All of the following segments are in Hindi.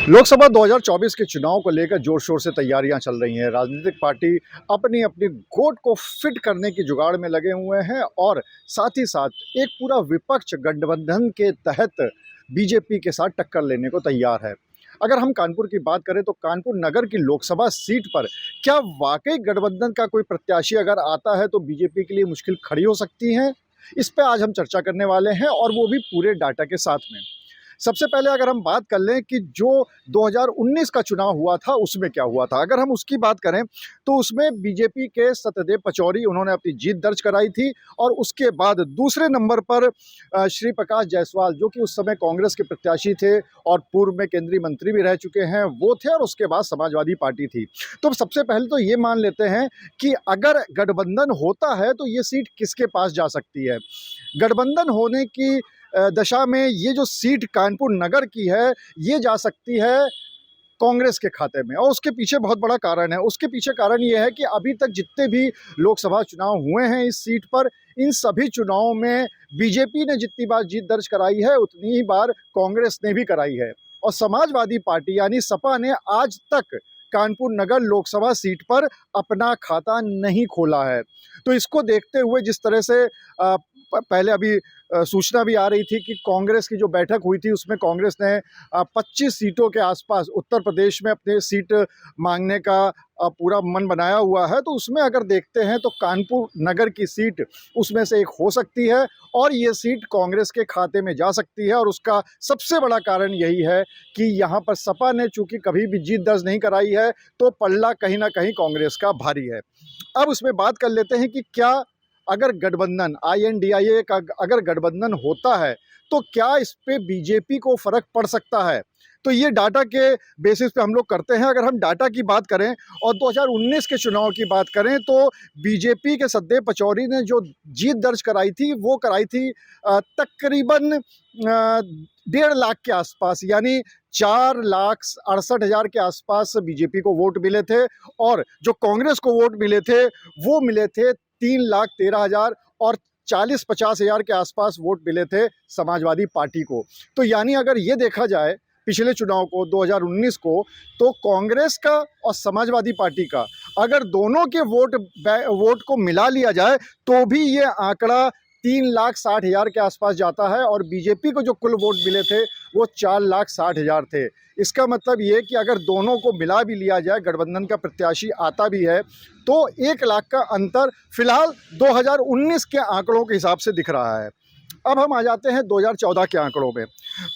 लोकसभा 2024 के चुनाव को लेकर जोर शोर से तैयारियां चल रही हैं। राजनीतिक पार्टी अपनी अपनी गोट को फिट करने की जुगाड़ में लगे हुए हैं और साथ ही साथ एक पूरा विपक्ष गठबंधन के तहत बीजेपी के साथ टक्कर लेने को तैयार है। अगर हम कानपुर की बात करें तो कानपुर नगर की लोकसभा सीट पर क्या वाकई गठबंधन का कोई प्रत्याशी अगर आता है तो बीजेपी के लिए मुश्किल खड़ी हो सकती है। इस पे आज हम चर्चा करने वाले हैं और वो भी पूरे डाटा के साथ में। सबसे पहले अगर हम बात कर लें कि जो 2019 का चुनाव हुआ था उसमें क्या हुआ था, अगर हम उसकी बात करें तो उसमें बीजेपी के सत्यदेव पचौरी उन्होंने अपनी जीत दर्ज कराई थी और उसके बाद दूसरे नंबर पर श्री प्रकाश जायसवाल जो कि उस समय कांग्रेस के प्रत्याशी थे और पूर्व में केंद्रीय मंत्री भी रह चुके हैं वो थे, और उसके बाद समाजवादी पार्टी थी। तो सबसे पहले तो ये मान लेते हैं कि अगर गठबंधन होता है तो ये सीट किसके पास जा सकती है। गठबंधन होने की दशा में ये जो सीट कानपुर नगर की है ये जा सकती है कांग्रेस के खाते में, और उसके पीछे बहुत बड़ा कारण है। उसके पीछे कारण ये है कि अभी तक जितने भी लोकसभा चुनाव हुए हैं इस सीट पर, इन सभी चुनावों में बीजेपी ने जितनी बार जीत दर्ज कराई है उतनी ही बार कांग्रेस ने भी कराई है, और समाजवादी पार्टी यानी सपा ने आज तक कानपुर नगर लोकसभा सीट पर अपना खाता नहीं खोला है। तो इसको देखते हुए जिस तरह से पहले अभी सूचना भी आ रही थी कि कांग्रेस की जो बैठक हुई थी उसमें कांग्रेस ने 25 सीटों के आसपास उत्तर प्रदेश में अपने सीट मांगने का पूरा मन बनाया हुआ है, तो उसमें अगर देखते हैं तो कानपुर नगर की सीट उसमें से एक हो सकती है और ये सीट कांग्रेस के खाते में जा सकती है। और उसका सबसे बड़ा कारण यही है कि यहाँ पर सपा ने चूंकि कभी भी जीत दर्ज नहीं कराई है तो पल्ला कहीं ना कहीं कांग्रेस का भारी है। अब उसमें बात कर लेते हैं कि क्या अगर गठबंधन INDIA का अगर गठबंधन होता है तो क्या इस पे बीजेपी को फर्क पड़ सकता है। तो ये डाटा के बेसिस पे हम लोग करते हैं। अगर हम डाटा की बात करें और 2019 के चुनाव की बात करें तो बीजेपी के सत्यदेव पचौरी ने जो जीत दर्ज कराई थी वो कराई थी तकरीबन 1.5 लाख के आसपास, यानी 4,68,000 के आसपास बीजेपी को वोट मिले थे, और जो कांग्रेस को वोट मिले थे वो मिले थे 3,13,000 और 40-50,000 के आसपास वोट मिले थे समाजवादी पार्टी को। तो यानी अगर ये देखा जाए पिछले चुनाव को 2019 को, तो कांग्रेस का और समाजवादी पार्टी का अगर दोनों के वोट को मिला लिया जाए तो भी ये आंकड़ा 3,60,000 के आसपास जाता है, और बीजेपी को जो कुल वोट मिले थे वो 4,60,000 थे। इसका मतलब ये कि अगर दोनों को मिला भी लिया जाए, गठबंधन का प्रत्याशी आता भी है तो 1 लाख का अंतर फिलहाल 2019 के आंकड़ों के हिसाब से दिख रहा है। अब हम आ जाते हैं 2014 के आंकड़ों में।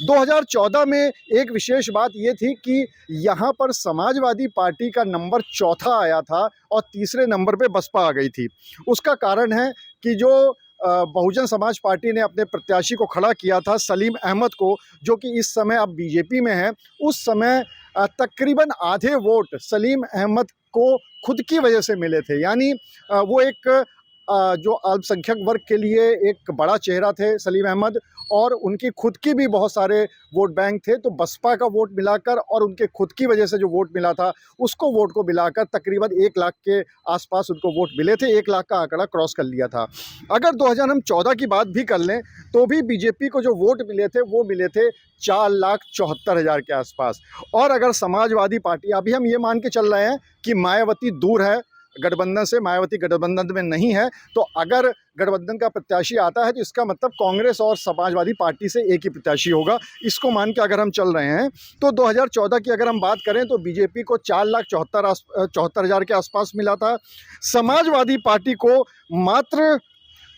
2014 में एक विशेष बात ये थी कि यहाँ पर समाजवादी पार्टी का नंबर चौथा आया था और तीसरे नंबर पे बसपा आ गई थी। उसका कारण है कि जो बहुजन समाज पार्टी ने अपने प्रत्याशी को खड़ा किया था सलीम अहमद को, जो कि इस समय अब बीजेपी में है, उस समय तकरीबन आधे वोट सलीम अहमद को खुद की वजह से मिले थे। यानी वो एक जो अल्पसंख्यक वर्ग के लिए एक बड़ा चेहरा थे सलीम अहमद, और उनकी खुद की भी बहुत सारे वोट बैंक थे। तो बसपा का वोट मिलाकर और उनके खुद की वजह से जो वोट मिला था उसको वोट को मिलाकर तकरीबन 1 लाख के आसपास उनको वोट मिले थे। 1 लाख का आंकड़ा क्रॉस कर लिया था। अगर 2014 की बात भी कर लें तो भी बीजेपी को जो वोट मिले थे वो मिले थे 4,74,000 के आसपास। और अगर समाजवादी पार्टी, अभी हम ये मान के चल रहे हैं कि मायावती दूर है गठबंधन से, मायावती गठबंधन में नहीं है, तो अगर गठबंधन का प्रत्याशी आता है तो इसका मतलब कांग्रेस और समाजवादी पार्टी से एक ही प्रत्याशी होगा। इसको मान के अगर हम चल रहे हैं तो 2014 की अगर हम बात करें तो बीजेपी को 4,74,000 के आसपास मिला था। समाजवादी पार्टी को मात्र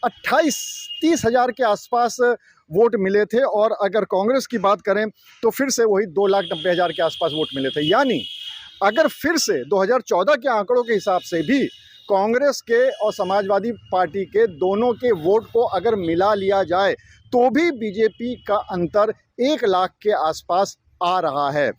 28-30,000 के आसपास वोट मिले थे, और अगर कांग्रेस की बात करें तो फिर से वही 2,90,000 के आसपास वोट मिले थे। यानी अगर फिर से 2014 के आंकड़ों के हिसाब से भी कांग्रेस के और समाजवादी पार्टी के दोनों के वोट को अगर मिला लिया जाए तो भी बीजेपी का अंतर 1 लाख के आसपास आ रहा है।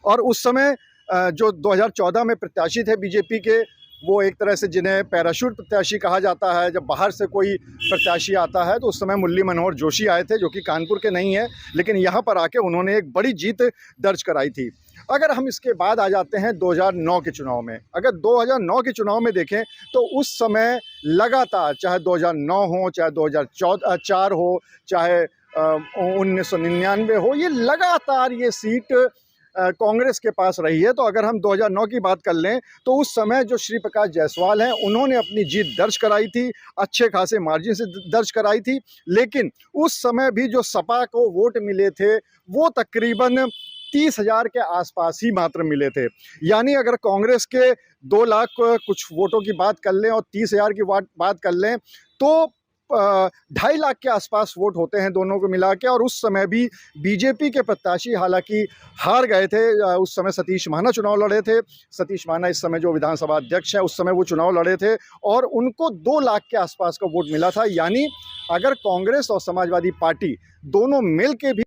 और उस समय जो 2014 में प्रत्याशी थे बीजेपी के, वो एक तरह से जिन्हें पैराशूट प्रत्याशी कहा जाता है, जब बाहर से कोई प्रत्याशी आता है, तो उस समय मुरली मनोहर जोशी आए थे जो कि कानपुर के नहीं है, लेकिन यहाँ पर आके उन्होंने एक बड़ी जीत दर्ज कराई थी। अगर हम इसके बाद आ जाते हैं 2009 के चुनाव में, अगर 2009 के चुनाव में देखें तो उस समय लगातार, चाहे 2009 हो, चाहे 2004 हो, चाहे 1999 हो, ये लगातार ये सीट कांग्रेस के पास रही है। तो अगर हम 2009 की बात कर लें तो उस समय जो श्री प्रकाश जायसवाल हैं उन्होंने अपनी जीत दर्ज कराई थी, अच्छे खासे मार्जिन से दर्ज कराई थी। लेकिन उस समय भी जो सपा को वोट मिले थे वो तकरीबन 30,000 के आसपास ही मात्र मिले थे। यानी अगर कांग्रेस के 2 लाख कुछ वोटों की बात कर लें और 30,000 की बात कर लें तो 2.5 लाख के आसपास वोट होते हैं दोनों को मिला के। और उस समय भी बीजेपी के प्रत्याशी हालांकि हार गए थे। उस समय सतीश महाना चुनाव लड़े थे। सतीश महाना इस समय जो विधानसभा अध्यक्ष है, उस समय वो चुनाव लड़े थे और उनको 2 लाख के आसपास का वोट मिला था। यानी अगर कांग्रेस और समाजवादी पार्टी दोनों मिल के भी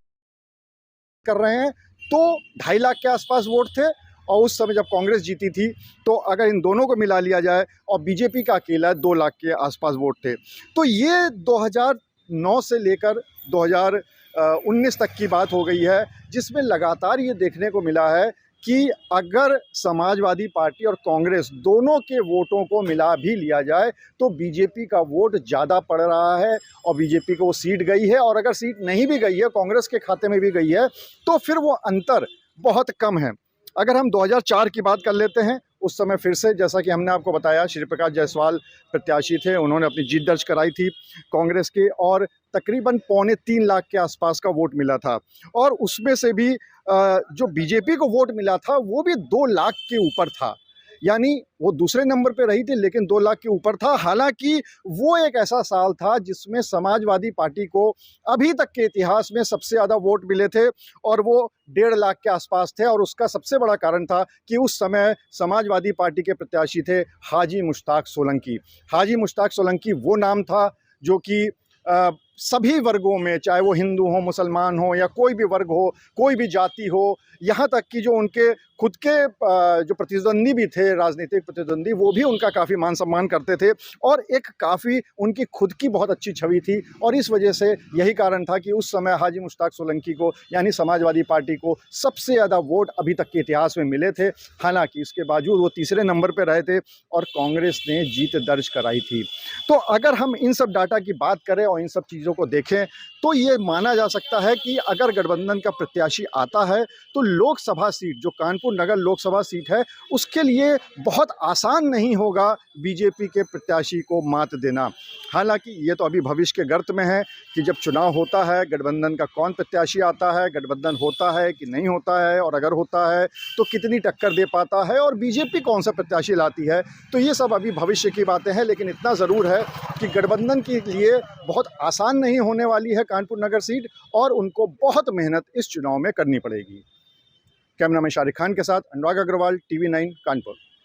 कर रहे हैं तो 2.5 लाख के आसपास वोट थे। और उस समय जब कांग्रेस जीती थी तो अगर इन दोनों को मिला लिया जाए और बीजेपी का अकेला 2 लाख के आसपास वोट थे। तो ये 2009 से लेकर 2019 तक की बात हो गई है, जिसमें लगातार ये देखने को मिला है कि अगर समाजवादी पार्टी और कांग्रेस दोनों के वोटों को मिला भी लिया जाए तो बीजेपी का वोट ज़्यादा पड़ रहा है और बीजेपी को वो सीट गई है। और अगर सीट नहीं भी गई है, कांग्रेस के खाते में भी गई है, तो फिर वो अंतर बहुत कम है। अगर हम 2004 की बात कर लेते हैं, उस समय फिर से जैसा कि हमने आपको बताया श्री प्रकाश जायसवाल प्रत्याशी थे, उन्होंने अपनी जीत दर्ज कराई थी कांग्रेस के और तकरीबन 2.25 लाख के आसपास का वोट मिला था। और उसमें से भी जो बीजेपी को वोट मिला था वो भी 2 लाख के ऊपर था। यानी वो दूसरे नंबर पे रही थी लेकिन 2 लाख के ऊपर था। हालांकि वो एक ऐसा साल था जिसमें समाजवादी पार्टी को अभी तक के इतिहास में सबसे ज़्यादा वोट मिले थे और वो 1.5 लाख के आसपास थे। और उसका सबसे बड़ा कारण था कि उस समय समाजवादी पार्टी के प्रत्याशी थे हाजी मुश्ताक सोलंकी। हाजी मुश्ताक सोलंकी वो नाम था जो कि सभी वर्गों में, चाहे वो हिंदू हो, मुसलमान हो या कोई भी वर्ग हो, कोई भी जाति हो, यहाँ तक कि जो उनके खुद के जो प्रतिद्वंदी भी थे, राजनीतिक प्रतिद्वंदी, वो भी उनका काफ़ी मान सम्मान करते थे और एक काफ़ी उनकी खुद की बहुत अच्छी छवि थी। और इस वजह से यही कारण था कि उस समय हाजी मुश्ताक सोलंकी को यानी समाजवादी पार्टी को सबसे ज़्यादा वोट अभी तक के इतिहास में मिले थे। हालांकि इसके बावजूद वो तीसरे नंबर पर रहे थे और कांग्रेस ने जीत दर्ज कराई थी। तो अगर हम इन सब डाटा की बात करें और इन सब चीज़ों को देखें तो ये माना जा सकता है कि अगर गठबंधन का प्रत्याशी आता है तो लोकसभा सीट, जो कानपुर नगर लोकसभा सीट है, उसके लिए बहुत आसान नहीं होगा बीजेपी के प्रत्याशी को मात देना। हालांकि ये तो अभी भविष्य के गर्त में है कि जब चुनाव होता है गठबंधन का कौन प्रत्याशी आता है, गठबंधन होता है कि नहीं होता है, और अगर होता है तो कितनी टक्कर दे पाता है और बीजेपी कौन सा प्रत्याशी लाती है। तो ये सब अभी भविष्य की बातें हैं, लेकिन इतना ज़रूर है कि गठबंधन के लिए बहुत आसान नहीं होने वाली है कानपुर नगर सीट और उनको बहुत मेहनत इस चुनाव में करनी पड़ेगी। कैमरामैन शारिक खान के साथ अनुराग अग्रवाल, TV9 कानपुर।